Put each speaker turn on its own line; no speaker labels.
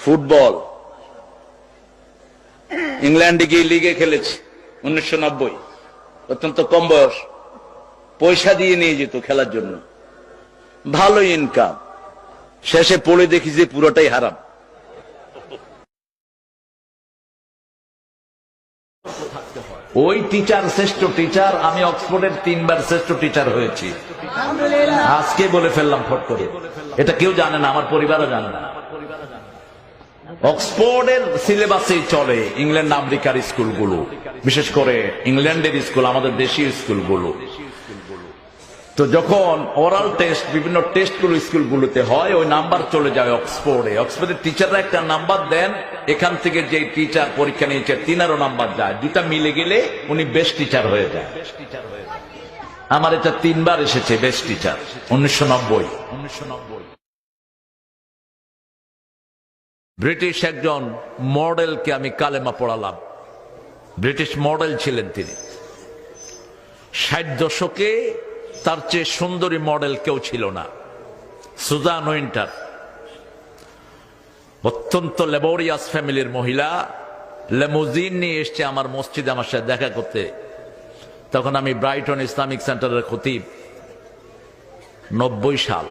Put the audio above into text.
Football ইংল্যান্ডে গিয়ে লিগে খেলেছি 1990, অত্যন্ত কম বয়স, পয়সা দিয়ে নিয়ে যেত খেলার জন্য, ভালো ইনকাম, শেষে পড়ে দেখি যে পুরোটাই হারাম।
ওই টিচার শ্রেষ্ঠ টিচার, আমি অক্সফোর্ডের 3 বার শ্রেষ্ঠ টিচার হয়েছি। আজকে বলে ফেললাম ফট করে, এটা কেউ জানে না, আমার পরিবারও জানে না। অক্সফোর্ডের সিলেবাসে চলে ইংল্যান্ড আমেরিকার স্কুলগুলো, বিশেষ করে ইংল্যান্ডের স্কুল, আমাদের দেশীয় স্কুলগুলো। তো যখন ওরাল টেস্ট, বিভিন্ন টেস্টগুলো স্কুলগুলোতে হয়, ওই নাম্বার চলে যায় অক্সফোর্ডে। অক্সফোর্ডের টিচাররা একটা নাম্বার দেন, এখান থেকে যে টিচার পরীক্ষা নিয়েছে তিনারও নাম্বার যায়, দুটা মিলে গেলে উনি বেস্ট টিচার হয়ে যায়। আমার এটা 3 বার এসেছে বেস্ট টিচার, 1990। ব্রিটিশ একজন মডেলকে আমি কালেমা পড়ালাম, ব্রিটিশ মডেল ছিলেন তিনি। 60 দশকে তার চেয়ে সুন্দরী মডেল কেউ ছিল না, সুজান উইন্টার। অত্যন্ত লেবোরিয়াস ফ্যামিলির মহিলা, লেমুজিন নিয়ে এসছে আমার মসজিদে আমার সাথে দেখা করতে। তখন আমি ব্রাইটন ইসলামিক সেন্টারের খতিব, 90 সাল।